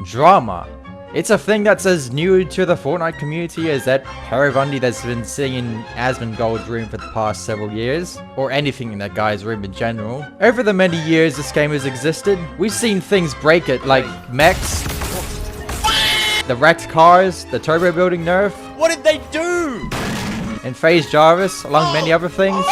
Drama. It's a thing that's as new to the Fortnite community as that Paravundi that's been sitting in Asmongold's room for the past several years, or anything in that guy's room in general. Over the many years this game has existed, we've seen things break it, like mechs, the wrecked cars, the turbo building nerf. What did they do? And FaZe Jarvis, along many other things.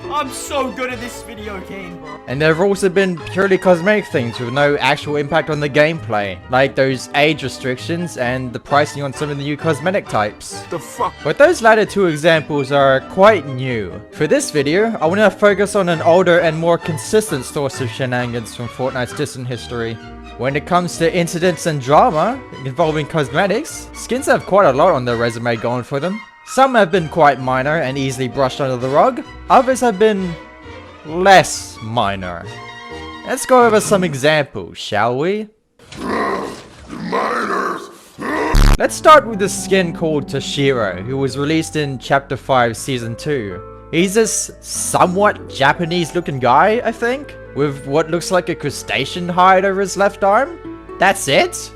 I'm so good at this video game, bro. And there have also been purely cosmetic things with no actual impact on the gameplay, like those age restrictions and the pricing on some of the new cosmetic types. The fuck? But those latter two examples are quite new. For this video, I want to focus on an older and more consistent source of shenanigans from Fortnite's distant history. When it comes to incidents and drama involving cosmetics, skins have quite a lot on their resume going for them. Some have been quite minor and easily brushed under the rug, others have been less minor. Let's go over some examples, shall we? Let's start with a skin called Toshiro, who was released in Chapter 5 Season 2. He's this somewhat Japanese looking guy, I think, with what looks like a crustacean hide over his left arm. That's it?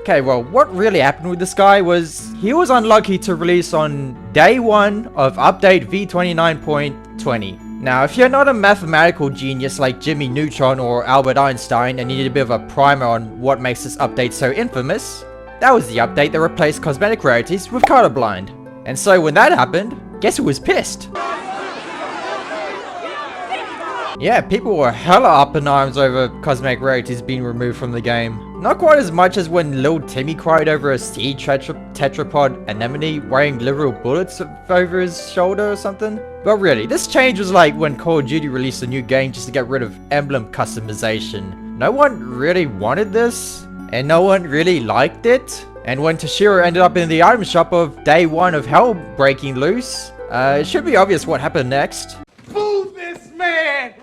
Okay, well, what really happened with this guy was he was unlucky to release on day 1 of update v29.20. Now, if you're not a mathematical genius like Jimmy Neutron or Albert Einstein and you need a bit of a primer on what makes this update so infamous, that was the update that replaced cosmetic rarities with colorblind. And so when that happened, guess who was pissed? Yeah, people were hella up in arms over cosmetic rarities being removed from the game. Not quite as much as when Lil Timmy cried over a sea tetrapod anemone wearing literal bullets over his shoulder or something. But really, this change was like when Call of Duty released a new game just to get rid of emblem customization. No one really wanted this, and no one really liked it. And when Toshiro ended up in the item shop of day 1 of Hell breaking loose, it should be obvious what happened next. Move this man!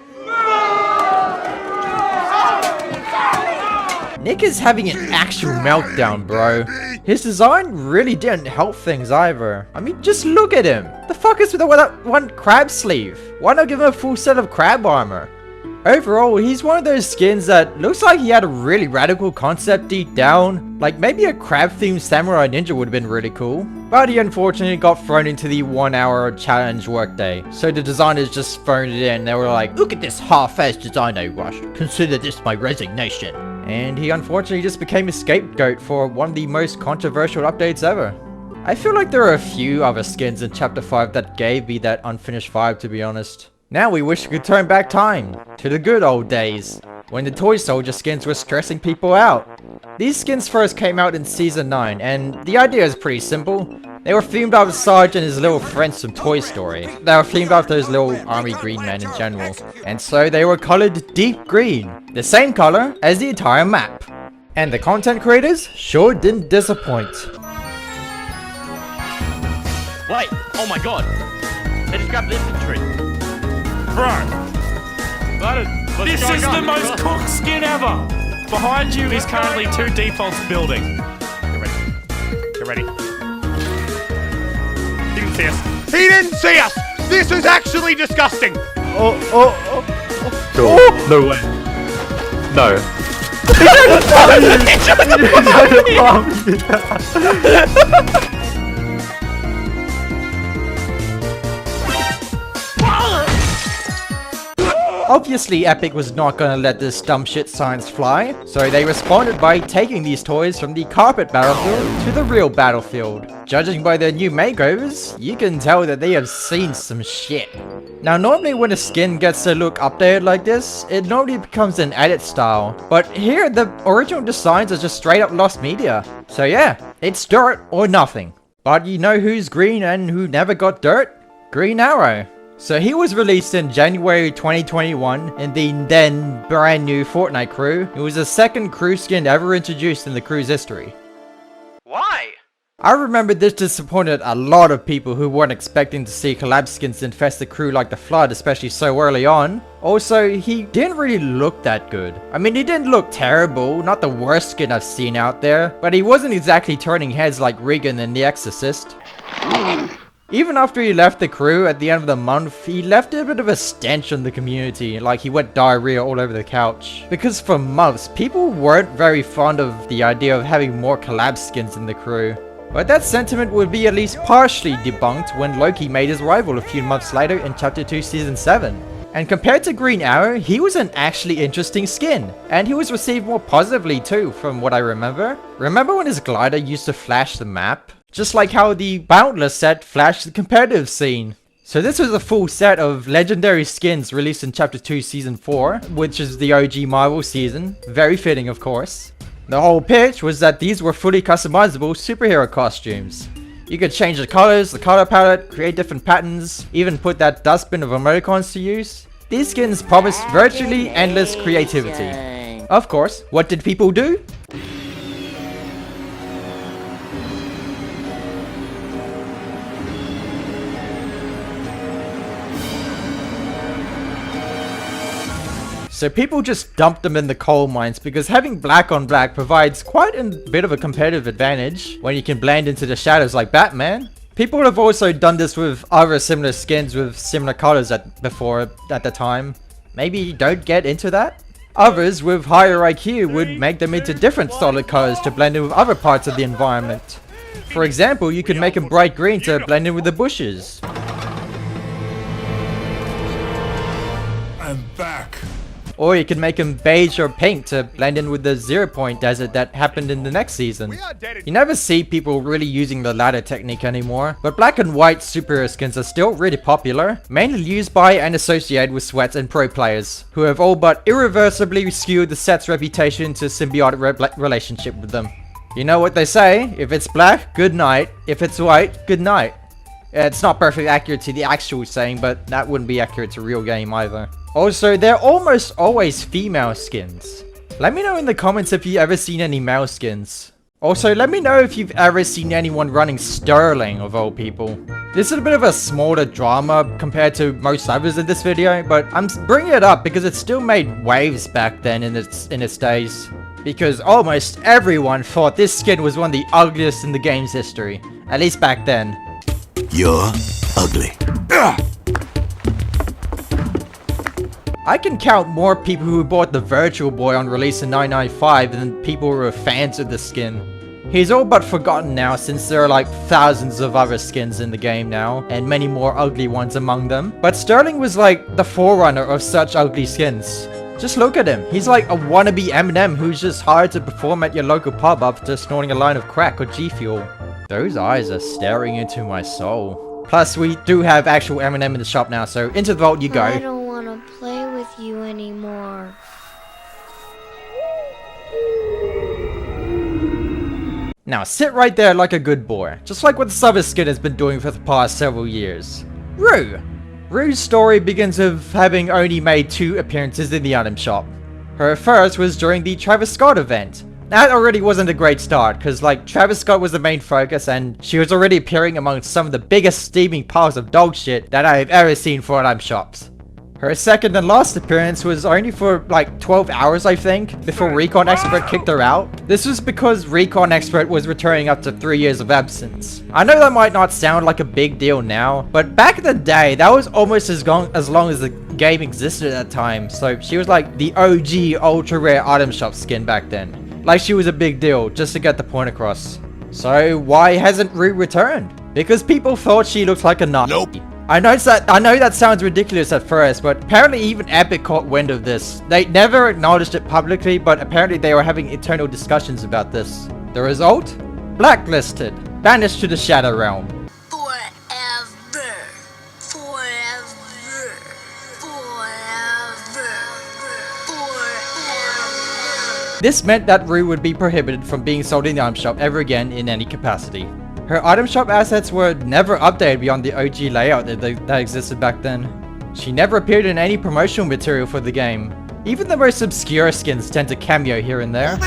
Nick is having an actual meltdown, bro. His design really didn't help things either. I mean, just look at him. The fuck is with that one crab sleeve? Why not give him a full set of crab armor? Overall, he's one of those skins that looks like he had a really radical concept deep down. Like maybe a crab-themed samurai ninja would have been really cool. But he unfortunately got thrown into the 1-hour challenge workday. So the designers just phoned it in. They were like, look at this half-assed design I rushed. Consider this my resignation. And he unfortunately just became a scapegoat for one of the most controversial updates ever. I feel like there are a few other skins in Chapter 5 that gave me that unfinished vibe, to be honest. Now we wish we could turn back time to the good old days when the toy soldier skins were stressing people out. These skins first came out in Season 9, and the idea is pretty simple. They were themed after Sarge and his little friends from Toy Story. They were themed after those little army green men in general. And so they were colored deep green, the same color as the entire map. And the content creators sure didn't disappoint. Wait, oh my god. They just grabbed the infantry. Bro! This is the most cooked skin ever! Behind you is currently 2 defaults building. Get ready. He didn't see us. He didn't see us! This is actually disgusting! No, no way. No. Obviously, Epic was not gonna let this dumb shit science fly, so they responded by taking these toys from the carpet battlefield to the real battlefield. Judging by their new makeovers, you can tell that they have seen some shit. Now, normally when a skin gets a look updated like this, it normally becomes an edit style, but here the original designs are just straight up lost media. So yeah, it's dirt or nothing. But you know who's green and who never got dirt? Green Arrow. So he was released in January 2021 in the then brand new Fortnite crew. It was the second crew skin ever introduced in the crew's history. Why? I remember this disappointed a lot of people who weren't expecting to see collab skins infest the crew like the Flood, especially so early on. Also, he didn't really look that good. I mean, he didn't look terrible, not the worst skin I've seen out there, but he wasn't exactly turning heads like Regan in The Exorcist. Even after he left the crew at the end of the month, he left a bit of a stench on the community, like he went diarrhea all over the couch. Because for months, people weren't very fond of the idea of having more collab skins in the crew. But that sentiment would be at least partially debunked when Loki made his arrival a few months later in Chapter 2 Season 7. And compared to Green Arrow, he was an actually interesting skin. And he was received more positively too, from what I remember. Remember when his glider used to flash the map? Just like how the Boundless set flashed the competitive scene. So this was a full set of legendary skins released in Chapter 2 Season 4, which is the OG Marvel season. Very fitting, of course. The whole pitch was that these were fully customizable superhero costumes. You could change the colors, the color palette, create different patterns, even put that dustbin of emoticons to use. These skins promised virtually endless creativity. Of course, what did people do? So people just dumped them in the coal mines because having black on black provides quite a bit of a competitive advantage when you can blend into the shadows like Batman. People have also done this with other similar skins with similar colors before at the time. Maybe don't get into that? Others with higher IQ would make them into different solid colors to blend in with other parts of the environment. For example, you could make them bright green to blend in with the bushes. I'm back. Or you can make them beige or pink to blend in with the 0 Point desert that happened in the next season. You never see people really using the latter technique anymore, but black and white superhero skins are still really popular, mainly used by and associated with sweats and pro players, who have all but irreversibly skewed the set's reputation to symbiotic relationship with them. You know what they say, if it's black, good night, if it's white, good night. It's not perfectly accurate to the actual saying, but that wouldn't be accurate to real game either. Also, they're almost always female skins. Let me know in the comments if you've ever seen any male skins. Also, let me know if you've ever seen anyone running Sterling of all people. This is a bit of a smaller drama compared to most others in this video, but I'm bringing it up because it still made waves back then in its days. Because almost everyone thought this skin was one of the ugliest in the game's history. At least back then. You're ugly. I can count more people who bought the Virtual Boy on release in 1995 than people who were fans of the skin. He's all but forgotten now since there are like thousands of other skins in the game now, and many more ugly ones among them. But Sterling was like the forerunner of such ugly skins. Just look at him, he's like a wannabe Eminem who's just hired to perform at your local pub after snorting a line of crack or G Fuel. Those eyes are staring into my soul. Plus we do have actual Eminem in the shop now, so into the vault you go. I don't want to play with you anymore. Now sit right there like a good boy, just like what the Sutter skin has been doing for the past several years. Rue! Rue's story begins with having only made 2 appearances in the item shop. Her first was during the Travis Scott event. That already wasn't a great start, cause like Travis Scott was the main focus and she was already appearing amongst some of the biggest steaming piles of dog shit that I have ever seen for item shops. Her second and last appearance was only for like 12 hours I think, before Recon Expert kicked her out. This was because Recon Expert was returning after 3 years of absence. I know that might not sound like a big deal now, but back in the day, that was almost as long as the game existed at that time, so she was like the OG ultra rare item shop skin back then. Like she was a big deal, just to get the point across. So why hasn't Rue returned? Because people thought she looked like a nut. Nope. I know that sounds ridiculous at first, but apparently even Epic caught wind of this. They never acknowledged it publicly, but apparently they were having internal discussions about this. The result? Blacklisted. Banished to the Shadow Realm. Forever. Forever. Forever. Forever. This meant that Rue would be prohibited from being sold in the item shop ever again in any capacity. Her item shop assets were never updated beyond the OG layout that existed back then. She never appeared in any promotional material for the game. Even the most obscure skins tend to cameo here and there.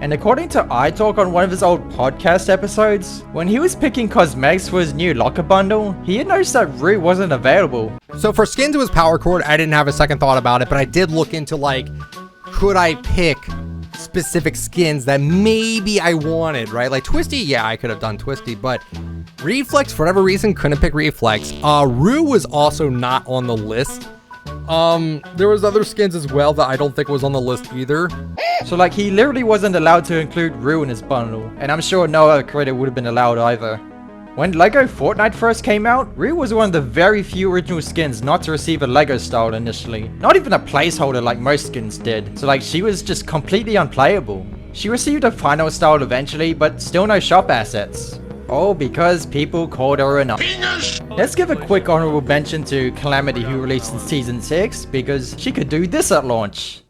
And according to iTalk on one of his old podcast episodes, when he was picking cosmetics for his new locker bundle, he had noticed that Rue wasn't available. So for skins, it was power chord. I didn't have a second thought about it, but I did look into like, could I pick specific skins that maybe I wanted, right? Like Twisty, yeah, I could have done Twisty, but Reflex, for whatever reason, couldn't pick Reflex. Rue was also not on the list. There was other skins as well that I don't think was on the list either. So like he literally wasn't allowed to include Rue in his bundle, and I'm sure no other creator would have been allowed either. When LEGO Fortnite first came out, Rue was one of the very few original skins not to receive a LEGO style initially. Not even a placeholder like most skins did, so like she was just completely unplayable. She received a final style eventually, but still no shop assets. All because people called her an Let's give a quick honorable mention to Calamity, who released in Season 6, because she could do this at launch.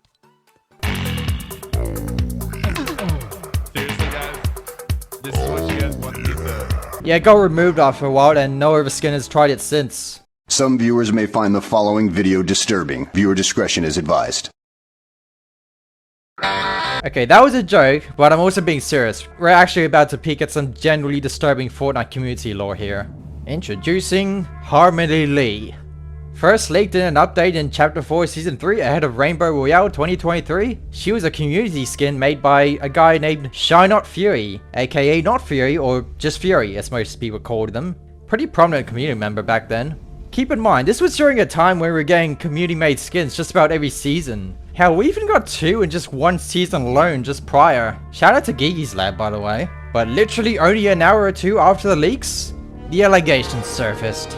Yeah, it got removed after a while, and no other skin has tried it since. Some viewers may find the following video disturbing. Viewer discretion is advised. Okay, that was a joke, but I'm also being serious. We're actually about to peek at some genuinely disturbing Fortnite community lore here. Introducing Harmony Lee. First leaked in an update in Chapter 4 Season 3 ahead of Rainbow Royale 2023, she was a community skin made by a guy named Shy Not Fury, aka Not Fury, or just Fury as most people called them. Pretty prominent community member back then. Keep in mind, this was during a time where we were getting community made skins just about every season. Hell, we even got 2 in just 1 season alone just prior. Shout out to Gigi's Lab, by the way. But literally only an hour or 2 after the leaks, the allegations surfaced.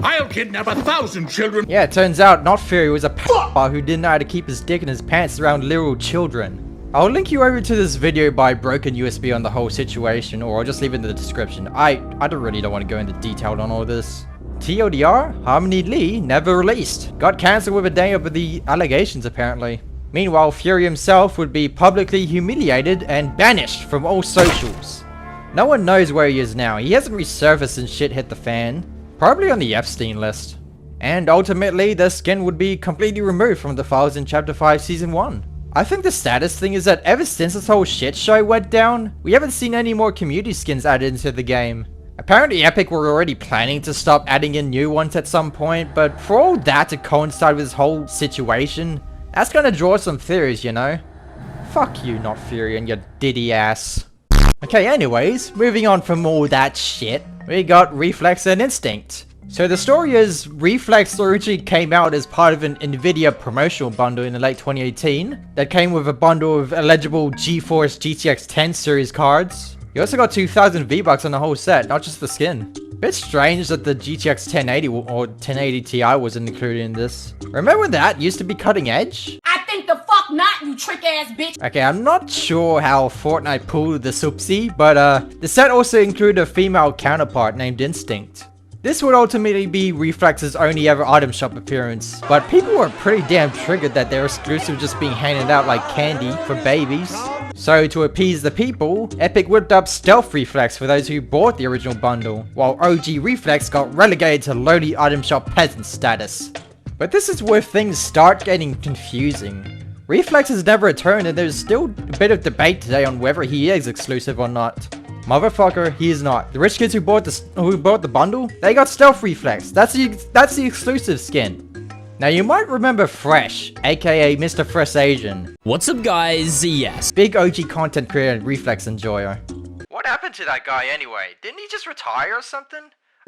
I'll kidnap 1,000 children. Yeah, it turns out Not Fury was a p***er who didn't know how to keep his dick in his pants around literal children. I'll link you over to this video by Broken USB on the whole situation, or I'll just leave it in the description. I really don't want to go into detail on all this. TLDR, Harmony Lee never released. Got cancelled with a day of the allegations apparently. Meanwhile, Fury himself would be publicly humiliated and banished from all socials. No one knows where he is now. He hasn't resurfaced since shit hit the fan. Probably on the Epstein list. And ultimately, the skin would be completely removed from the files in Chapter 5 Season 1. I think the saddest thing is that ever since this whole shit show went down, we haven't seen any more community skins added into the game. Apparently Epic were already planning to stop adding in new ones at some point, but for all that to coincide with this whole situation, that's gonna draw some theories, you know? Fuck you, Not Fury, and your diddy ass. Okay, anyways, moving on from all that shit, we got Reflex and Instinct. So the story is, Reflex originally came out as part of an nVidia promotional bundle in the late 2018 that came with a bundle of eligible GeForce GTX 10 series cards. You also got 2,000 V-Bucks on the whole set, not just the skin. Bit strange that the GTX 1080 or 1080 Ti wasn't included in this. Remember when that used to be cutting edge? I think the fuck not, you trick ass bitch. Okay, I'm not sure how Fortnite pulled the soupsy, but the set also included a female counterpart named Instinct. This would ultimately be Reflex's only ever item shop appearance, but people were pretty damn triggered that their exclusive just being handed out like candy for babies. So to appease the people, Epic whipped up Stealth Reflex for those who bought the original bundle, while OG Reflex got relegated to lowly item shop peasant status. But this is where things start getting confusing. Reflex has never returned, and there's still a bit of debate today on whether he is exclusive or not. Motherfucker, he is not. The rich kids who bought the bundle, they got Stealth Reflex. That's the exclusive skin. Now you might remember Fresh, aka Mr. Fresh Asian. What's up, guys? Yes. Big OG content creator and Reflex enjoyer. What happened to that guy anyway? Didn't he just retire or something?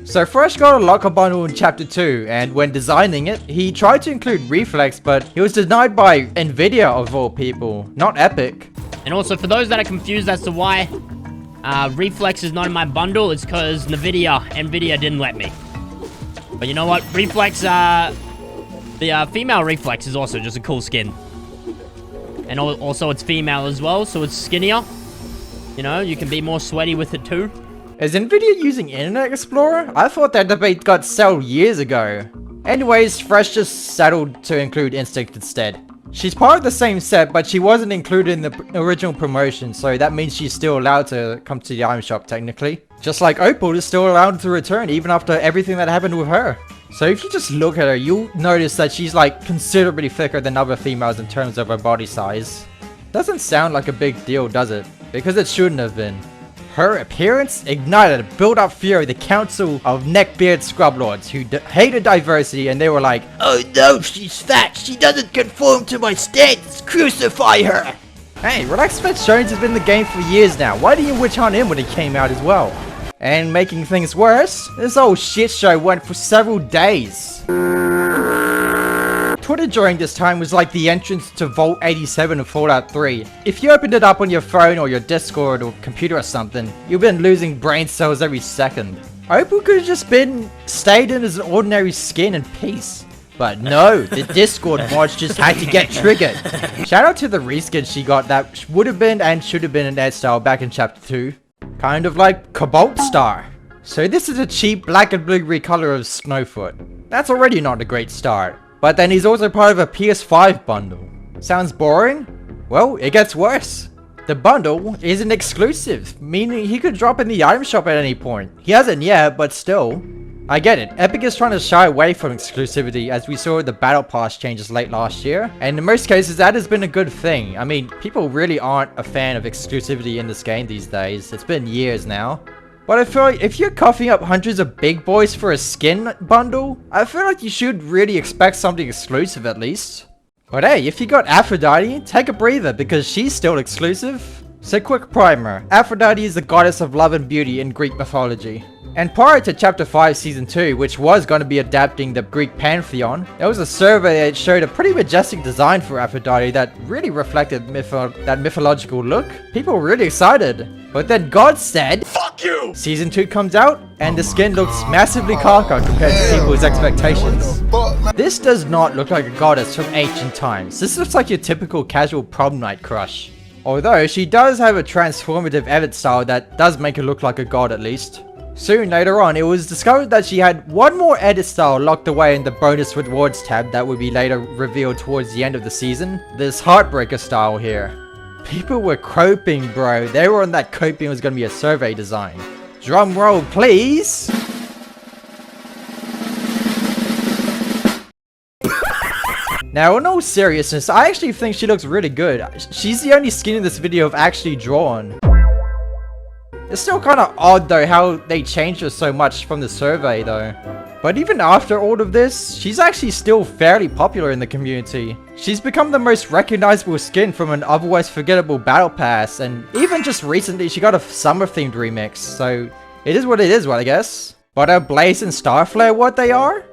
So Fresh got a locker bundle in Chapter 2, and when designing it, he tried to include Reflex, but he was denied by nVidia of all people, not Epic. And also, for those that are confused as to why Reflex is not in my bundle, it's because nVidia didn't let me. But you know what? Reflex, the female Reflex is also just a cool skin. And also it's female as well, so it's skinnier. You know, you can be more sweaty with it too. Is nVidia using Internet Explorer? I thought that debate got settled years ago. Anyways, Fresh just settled to include Instinct instead. She's part of the same set, but she wasn't included in the original promotion, so that means she's still allowed to come to the item shop technically. Just like Opal is still allowed to return even after everything that happened with her. So if you just look at her, you'll notice that she's like considerably thicker than other females in terms of her body size. Doesn't sound like a big deal, does it? Because it shouldn't have been. Her appearance ignited a built-up fury the council of neckbeard scrublords who hated diversity, and they were like, "Oh no, she's fat, she doesn't conform to my standards, crucify her!" Hey, Relax Fetch Jones has been in the game for years now. Why didn't you witch hunt him when he came out as well? And making things worse, this whole shit show went for several days. Twitter during this time was like the entrance to Vault 87 of Fallout 3. If you opened it up on your phone or your Discord or computer or something, you've been losing brain cells every second. Opal could have just stayed in as an ordinary skin in peace. But no, the Discord mods just had to get triggered. Shout out to the reskin she got that would have been and should have been an ed style back in chapter 2. Kind of like Cobalt Star. So this is a cheap black and blue recolor of Snowfoot. That's already not a great start. But then he's also part of a PS5 bundle. Sounds boring? Well, it gets worse. The bundle isn't exclusive, meaning he could drop in the item shop at any point. He hasn't yet, but still. I get it, Epic is trying to shy away from exclusivity as we saw the Battle Pass changes late last year, and in most cases that has been a good thing. I mean, people really aren't a fan of exclusivity in this game these days. It's been years now. But I feel like if you're coughing up hundreds of big boys for a skin bundle, I feel like you should really expect something exclusive at least. But hey, if you got Aphrodite, take a breather because she's still exclusive. So quick primer, Aphrodite is the goddess of love and beauty in Greek mythology. And prior to Chapter 5 Season 2, which was going to be adapting the Greek pantheon, there was a survey that showed a pretty majestic design for Aphrodite that really reflected that mythological look. People were really excited. But then God said, "Fuck you!" Season 2 comes out, and the skin looks massively caca compared to people's expectations. This does not look like a goddess from ancient times. This looks like your typical casual prom night crush. Although, she does have a transformative edit style that does make her look like a god at least. Soon later on, it was discovered that she had one more edit style locked away in the bonus rewards tab that would be later revealed towards the end of the season. This Heartbreaker style here. People were coping, bro. They were on that coping was going to be a survey design. Drum roll, please. Now, in all seriousness, I actually think she looks really good. She's the only skin in this video I've actually drawn. It's still kind of odd though how they changed her so much from the survey though. But even after all of this, she's actually still fairly popular in the community. She's become the most recognizable skin from an otherwise forgettable battle pass, and even just recently she got a summer themed remix, so it is what it is, well, I guess. But are Blaze and Starflare what they are?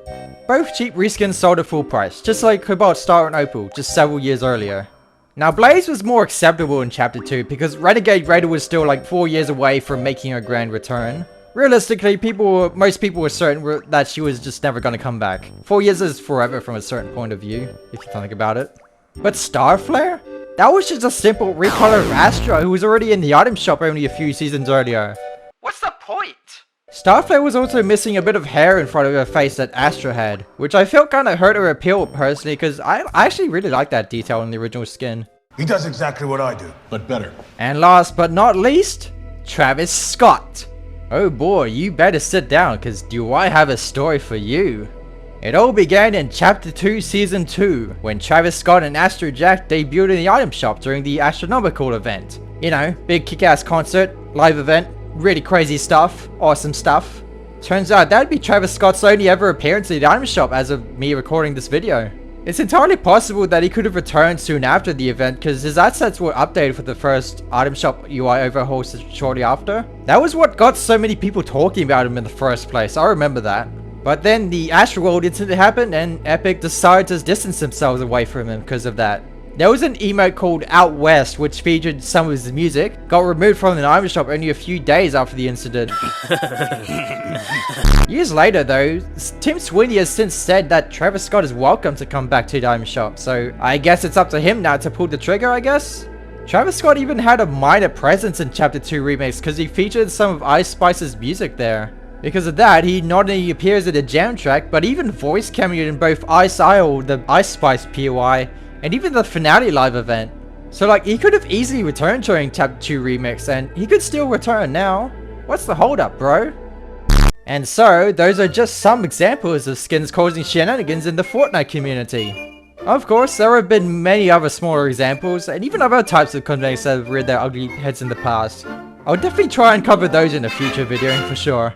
Both cheap reskins sold at full price, just like Cobalt Star and Opal just several years earlier. Now, Blaze was more acceptable in Chapter 2 because Renegade Raider was still like 4 years away from making her grand return. Realistically, most people were certain that she was just never going to come back. 4 years is forever from a certain point of view, if you think about it. But Starflare? That was just a simple recolor of Astra who was already in the item shop only a few seasons earlier. What's the point? Starflare was also missing a bit of hair in front of her face that Astra had, which I felt kind of hurt her appeal personally because I actually really like that detail in the original skin. He does exactly what I do, but better. And last but not least, Travis Scott. Oh boy, you better sit down because do I have a story for you. It all began in Chapter 2 Season 2, when Travis Scott and Astro Jack debuted in the item shop during the Astronomical event. You know, big kick-ass concert, live event, really crazy stuff, awesome stuff. Turns out that'd be Travis Scott's only ever appearance in the item shop as of me recording this video. It's entirely possible that he could have returned soon after the event because his assets were updated for the first item shop UI overhaul shortly after. That was what got so many people talking about him in the first place, I remember that. But then the Astroworld incident happened and Epic decided to distance themselves away from him because of that. There was an emote called Out West which featured some of his music, got removed from the item shop only a few days after the incident. Years later though, Tim Sweeney has since said that Travis Scott is welcome to come back to the item shop, so I guess it's up to him now to pull the trigger, I guess? Travis Scott even had a minor presence in Chapter 2 Remix because he featured some of Ice Spice's music there. Because of that, he not only appears in the jam track, but even voice cameoed in both Ice Isle, the Ice Spice POI, and even the finale live event. So like, he could have easily returned during Chapter 2 Remix, and he could still return now. What's the holdup, bro? And so, those are just some examples of skins causing shenanigans in the Fortnite community. Of course, there have been many other smaller examples, and even other types of cosmetics that have reared their ugly heads in the past. I'll definitely try and cover those in a future video for sure.